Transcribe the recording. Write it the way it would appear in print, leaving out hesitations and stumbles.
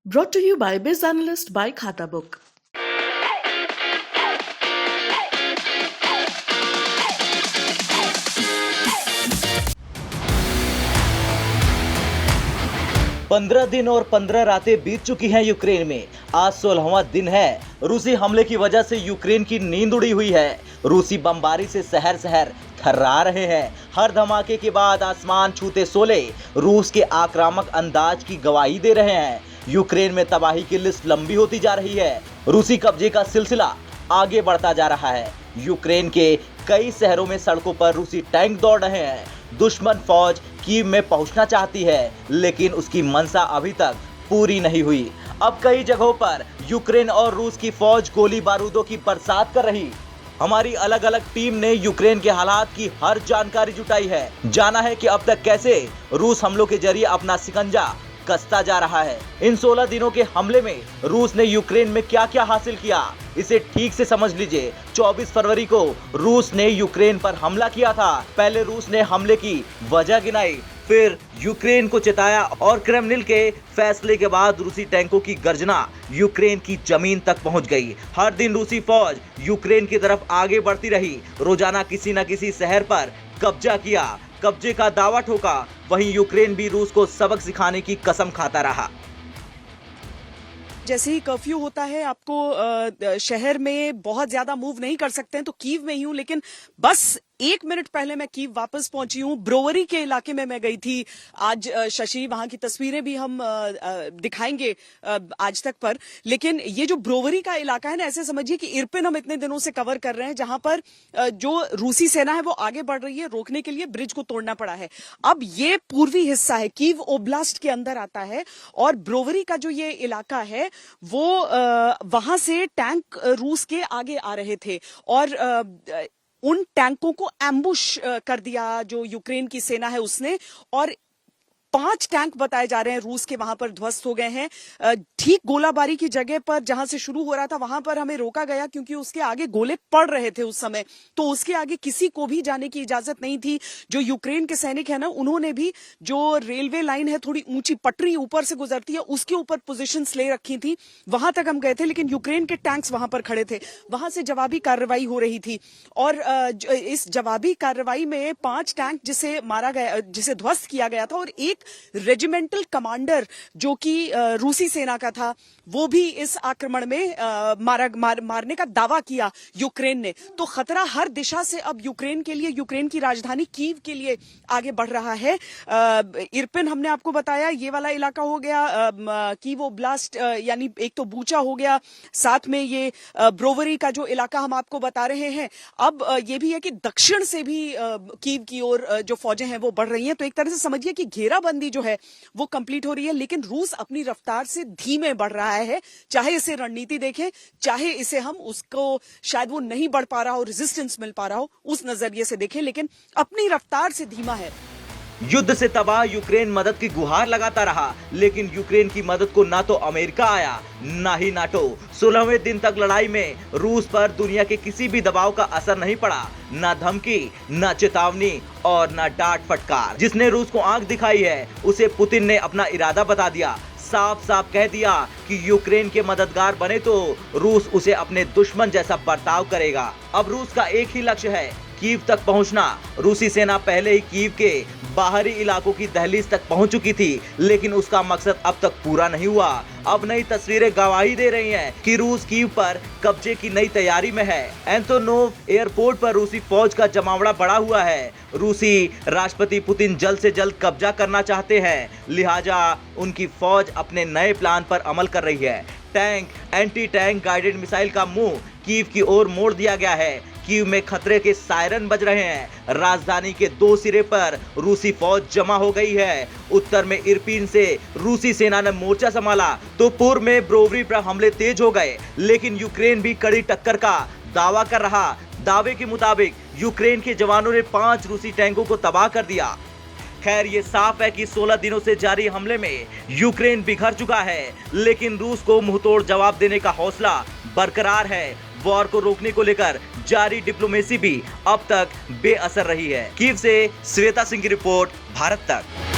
Brought to you by Biz Analyst by Khata Book. पंद्रह दिन और 15 रातें बीत चुकी हैं यूक्रेन में। आज 16वां दिन है। रूसी हमले की वजह से यूक्रेन की नींद उड़ी हुई है। रूसी बमबारी से शहर शहर थर्रा रहे हैं। हर धमाके के बाद आसमान छूते शोले रूस के आक्रामक अंदाज की गवाही दे रहे हैं। यूक्रेन में तबाही की लिस्ट लंबी होती जा रही है। रूसी कब्जे का सिलसिला आगे बढ़ता जा रहा है। यूक्रेन के कई शहरों में सड़कों पर रूसी टैंक दौड़ रहे हैं। दुश्मन फौज कीव में पहुंचना चाहती है, लेकिन उसकी मंशा अभी तक पूरी नहीं हुई। अब कई जगहों पर यूक्रेन और रूस की फौज गोली बारूदों की बरसात कर रही। हमारी अलग अलग टीम ने यूक्रेन के हालात की हर जानकारी जुटाई है। जाना है कि अब तक कैसे रूस हमलों के जरिए अपना शिकंजा कसता जा रहा है। इन 16 दिनों के हमले में रूस ने यूक्रेन में क्या क्या हासिल किया, इसे ठीक से समझ लीजिए। 24 फरवरी को रूस ने यूक्रेन पर हमला किया था। पहले रूस ने हमले की वजह गिनाई, फिर यूक्रेन को चिताया और क्रेमलिन के फैसले के बाद रूसी टैंकों की गर्जना यूक्रेन की जमीन तक पहुंच गई। हर दिन रूसी फौज यूक्रेन की तरफ आगे बढ़ती रही। रोजाना किसी न किसी शहर पर कब्जा किया, कब्जे का दावा ठोका। वहीं यूक्रेन भी रूस को सबक सिखाने की कसम खाता रहा। जैसे ही कर्फ्यू होता है, आपको शहर में बहुत ज्यादा मूव नहीं कर सकते हैं, तो कीव में ही हूं, लेकिन बस 1 मिनट पहले मैं कीव वापस पहुंची हूं। ब्रोवरी के इलाके में मैं गई थी आज। शशि, वहां की तस्वीरें भी हम दिखाएंगे आज तक पर, लेकिन ये जो ब्रोवरी का इलाका है ना, ऐसे समझिए कि इरपिन हम इतने दिनों से कवर कर रहे हैं, जहां पर जो रूसी सेना है वो आगे बढ़ रही है। रोकने के लिए ब्रिज को तोड़ना पड़ा है। अब ये पूर्वी हिस्सा है, कीव ओब्लास्ट के अंदर आता है, और ब्रोवरी का जो ये इलाका है वो वहां से टैंक रूस के आगे आ रहे थे और उन टैंकों को एम्बुश कर दिया जो यूक्रेन की सेना है उसने, और 5 टैंक बताए जा रहे हैं रूस के वहां पर ध्वस्त हो गए हैं। ठीक गोलाबारी की जगह पर जहां से शुरू हो रहा था वहां पर हमें रोका गया, क्योंकि उसके आगे गोले पड़ रहे थे उस समय, तो उसके आगे किसी को भी जाने की इजाजत नहीं थी। जो यूक्रेन के सैनिक है ना, उन्होंने भी जो रेलवे लाइन है, थोड़ी ऊंची पटरी ऊपर से गुजरती है, उसके ऊपर पोजीशंस ले रखी थी। वहां तक हम गए थे, लेकिन यूक्रेन के टैंक्स वहां पर खड़े थे। वहां से जवाबी कार्रवाई हो रही थी, और इस जवाबी कार्रवाई में 5 टैंक जिसे मारा गया, जिसे ध्वस्त किया गया था, और एक रेजिमेंटल कमांडर जो कि रूसी सेना का था, वो भी इस आक्रमण में मारने का दावा किया यूक्रेन ने। तो खतरा हर दिशा से अब यूक्रेन के लिए, यूक्रेन की राजधानी कीव के लिए आगे बढ़ रहा है। इरपिन हमने आपको बताया, ये वाला इलाका हो गया कीव ओब्लास्ट, यानी एक तो बूचा हो गया, साथ में ये ब्रोवरी का जो इलाका हम आपको बता रहे हैं। अब ये भी है कि दक्षिण से भी कीव की ओर जो फौजें हैं वो बढ़ रही हैं। तो एक तरह से समझिए कि घेराबंदी जो है वो कंप्लीट हो रही है, लेकिन रूस अपनी रफ्तार से धीमे बढ़ रहा है। चाहे इसे रणनीति देखें, चाहे इसे हम उसको शायद वो नहीं बढ़ पा रहा हो, रेजिस्टेंस मिल पा रहा हो, उस नजरिए से देखें, लेकिन अपनी रफ्तार से धीमा है। युद्ध से तबाह यूक्रेन मदद की गुहार लगाता रहा, लेकिन यूक्रेन की मदद को ना तो अमेरिका आया, ना ही नाटो। 16वें दिन तक लड़ाई में रूस पर दुनिया के किसी भी दबाव का असर नहीं पड़ा। ना धमकी, ना चेतावनी और ना डांट फटकार। जिसने रूस को आंख दिखाई है, उसे पुतिन ने अपना इरादा बता दिया। साफ साफ कह दिया कि यूक्रेन के मददगार बने तो रूस उसे अपने दुश्मन जैसा बर्ताव करेगा। अब रूस का एक ही लक्ष्य है, कीव तक पहुंचना। रूसी सेना पहले ही कीव के बाहरी इलाकों की दहलीज तक पहुंच चुकी थी, लेकिन उसका मकसद अब तक पूरा नहीं हुआ। अब नई तस्वीरें गवाही दे रही हैं कि रूस कीव पर कब्जे की नई तैयारी में है। एंटोनोव एयरपोर्ट पर रूसी फौज का जमावड़ा बढ़ा हुआ है। रूसी राष्ट्रपति पुतिन जल्द से जल्द कब्जा करना चाहते हैं, लिहाजा उनकी फौज अपने नए प्लान पर अमल कर रही है। Tank, anti tank guided missile का मुंह कीव की ओर मोड़ दिया गया है। कीव में खतरे के सायरन बज रहे हैं। राजधानी के 2 सिरे पर रूसी फौज जमा हो गई है। उत्तर में इरपिन से रूसी सेना ने मोर्चा संभाला, तो पूर्व में ब्रोवरी पर हमले तेज हो गए, लेकिन यूक्रेन भी कड़ी टक्कर का दावा कर रहा। दावे के मुताबिक यूक्रेन के जवानों ने 5 रूसी टैंकों को तबाह कर दिया। खैर, ये साफ है कि 16 दिनों से जारी हमले में यूक्रेन बिखर चुका है, लेकिन रूस को मुंहतोड़ जवाब देने का हौसला बरकरार है। वॉर को रोकने को लेकर जारी डिप्लोमेसी भी अब तक बेअसर रही है। कीव से श्वेता सिंह की रिपोर्ट, भारत तक।